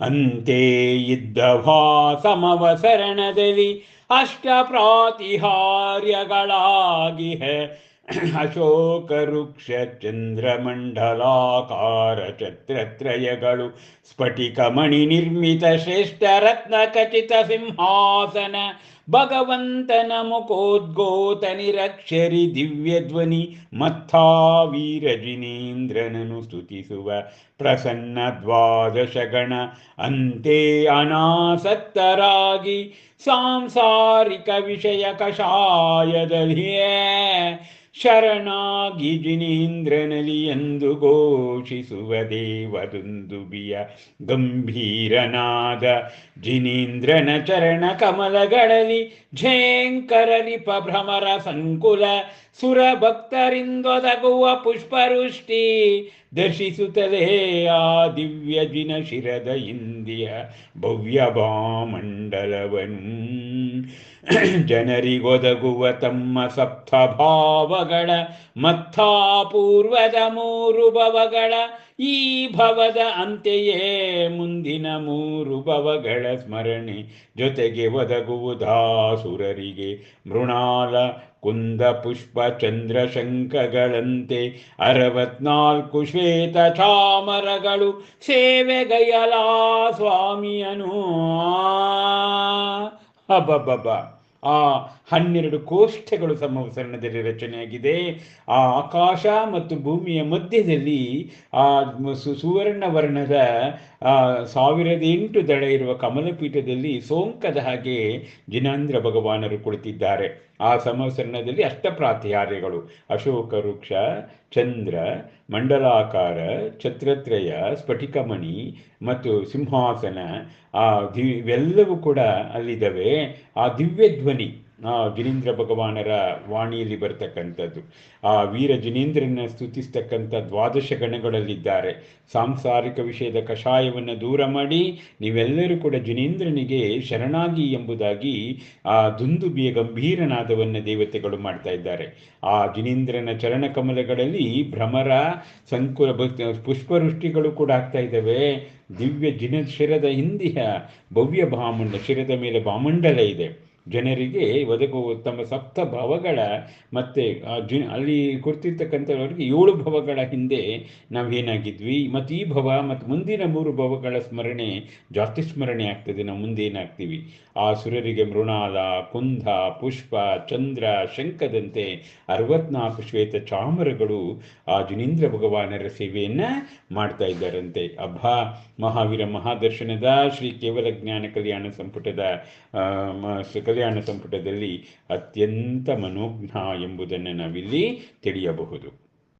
ಅಂತೆ ಇದ್ದವ ಸಮವಸರಣದಲ್ಲಿ ಅಷ್ಟ ಪ್ರಾತಿಹಾರ್ಯಗಳಾಗಿಹೆ ಅಶೋಕ ವೃಕ್ಷ ಚಂದ್ರಮಂಡಲಾಕಾರ ಛತ್ರತ್ರಯಗಳು ಸ್ಫಟಿಕ ಮಣಿ ನಿರ್ಮಿತ ಶ್ರೇಷ್ಠ ರತ್ನ ಖಚಿತ ಸಿಂಹಾಸನ ಭಗವಂತನ ಮುಖೋದ್ಗೋತ ನಿರಕ್ಷರಿ ದಿವ್ಯ ಧ್ವನಿ ಮತ್ತಾವೀರ ಜಿನೇಂದ್ರನನು ಸ್ತುತಿಸುವ ಪ್ರಸನ್ನ ದ್ವಾದಶ ಗಣ ಅಂತೆ ಅನಾಸಕ್ತರಾಗಿ ಸಾಂಸಾರಿಕ ವಿಷಯ ಕಷಾಯದಲ್ಲಿಯೇ ಶರಣಾಗಿ ಜಿನೇಂದ್ರನಲಿ ಎಂದು ಘೋಷಿಸುವ ದೇವದುಂದುಬಿಯ ಗಂಭೀರನಾದ ಜಿನೇಂದ್ರನ ಚರಣ ಕಮಲಗಳಲ್ಲಿ ಝೇಂಕರಲಿಪ ಭ್ರಮರ ಸಂಕುಲ ಸುರ ಭಕ್ತರಿಂದೊದಗುವ ಪುಷ್ಪವೃಷ್ಟಿ ದರ್ಶಿಸುತ್ತಲೇ ಆ ದಿವ್ಯ ಜಿನ ಶಿರದ ಇಂದಿಯ ಭವ್ಯ ಭಾಮಂಡಲವನು ಜನರಿಗೊದಗುವ ತಮ್ಮ ಸಪ್ತಭಾವಗಳ ಮತ್ತಾಪೂರ್ವದ ಮೂರು ಭವಗಳ ಈ ಭವದ ಅಂತೆಯೇ ಮುಂದಿನ ಮೂರು ಭವಗಳ ಸ್ಮರಣೆ ಜೊತೆಗೆ ಒದಗುವುದಾಸುರರಿಗೆ ಮೃಣಾಲ ಕುಂದ ಪುಷ್ಪ ಚಂದ್ರಶಂಖಗಳಂತೆ 64 ಶ್ವೇತ ಚಾಮರಗಳು ಸೇವೆಗೈಯಲಾ ಸ್ವಾಮಿಯನು. ಹಬ್ಬಬ್ಬ ಆ 12 ಕೋಷ್ಠಗಳು ಸಮವಸರಣದಲ್ಲಿ ರಚನೆಯಾಗಿದೆ. ಆ ಆಕಾಶ ಮತ್ತು ಭೂಮಿಯ ಮಧ್ಯದಲ್ಲಿ ಆ ಸುವರ್ಣ ವರ್ಣದ 1008 ದಳ ಇರುವ ಕಮಲಪೀಠದಲ್ಲಿ ಸೋಂಕದ ಹಾಗೆ ಜಿನೇಂದ್ರ ಭಗವಾನರು ಕುಳಿತಿದ್ದಾರೆ. ಆ ಸಮವಸರಣದಲ್ಲಿ ಅಷ್ಟಪ್ರಾತಿಹಾರ್ಯಗಳು ಅಶೋಕ ವೃಕ್ಷ, ಚಂದ್ರ, ಮಂಡಲಾಕಾರ, ಛತ್ರತ್ರಯ, ಸ್ಫಟಿಕಮಣಿ ಮತ್ತು ಸಿಂಹಾಸನ ಇವೆಲ್ಲವೂ ಕೂಡ ಅಲ್ಲಿದ್ದಾವೆ. ಆ ದಿವ್ಯ ಧ್ವನಿ ಜಿನೇಂದ್ರ ಭಗವಾನರ ವಾಣಿಯಲ್ಲಿ ಬರ್ತಕ್ಕಂಥದ್ದು. ಆ ವೀರ ಜಿನೇಂದ್ರನ ಸ್ತುತಿಸ್ತಕ್ಕಂಥ 12 ಗಣಗಳಲ್ಲಿದ್ದಾರೆ. ಸಾಂಸಾರಿಕ ವಿಷಯದ ಕಷಾಯವನ್ನು ದೂರ ಮಾಡಿ ನೀವೆಲ್ಲರೂ ಕೂಡ ಜಿನೇಂದ್ರನಿಗೆ ಶರಣಾಗಿ ಎಂಬುದಾಗಿ ಆ ದುಂದುಬಿಯ ಗಂಭೀರನಾದವನ್ನು ದೇವತೆಗಳು ಮಾಡ್ತಾ ಇದ್ದಾರೆ. ಆ ಜಿನೇಂದ್ರನ ಚರಣ ಕಮಲಗಳಲ್ಲಿ ಭ್ರಮರ ಸಂಕುಲ ಪುಷ್ಪವೃಷ್ಟಿಗಳು ಕೂಡ ಆಗ್ತಾ ಇದ್ದಾವೆ. ದಿವ್ಯ ಶಿರದ ಹಿಂದಿಯ ಭವ್ಯ ಶಿರದ ಮೇಲೆ ಭಾಮಂಡಲ ಇದೆ. ಜನರಿಗೆ ಒದಗುವ ತಮ್ಮ ಸಪ್ತ ಭವಗಳ ಮತ್ತೆ ಅಲ್ಲಿ ಕುರಿತಿರ್ತಕ್ಕಂಥವ್ರಿಗೆ 7 ಭವಗಳ ಹಿಂದೆ ನಾವೇನಾಗಿದ್ವಿ ಮತ್ತು ಈ ಭವ ಮತ್ತು ಮುಂದಿನ 3 ಭವಗಳ ಸ್ಮರಣೆ ಜಾಸ್ತಿ ಸ್ಮರಣೆ ಆಗ್ತದೆ. ನಾವು ಮುಂದೆ ಏನಾಗ್ತೀವಿ. ಆ ಸುರರಿಗೆ ಮೃಣಾಲ, ಕುಂಧ, ಪುಷ್ಪ, ಚಂದ್ರ, ಶಂಖದಂತೆ 64 ಶ್ವೇತ ಚಾಮರಗಳು ಆ ಜಿನೇಂದ್ರ ಭಗವಾನರ ಸೇವೆಯನ್ನ ಮಾಡ್ತಾ ಇದ್ದಾರಂತೆ. ಮಹಾವೀರ ಮಹಾದರ್ಶನದ ಶ್ರೀ ಕೇವಲ ಜ್ಞಾನ ಕಲ್ಯಾಣ ಸಂಪುಟದಲ್ಲಿ ಅತ್ಯಂತ ಮನೋಜ್ಞ ಎಂಬುದನ್ನು ನಾವಿಲ್ಲಿ ತಿಳಿಯಬಹುದು.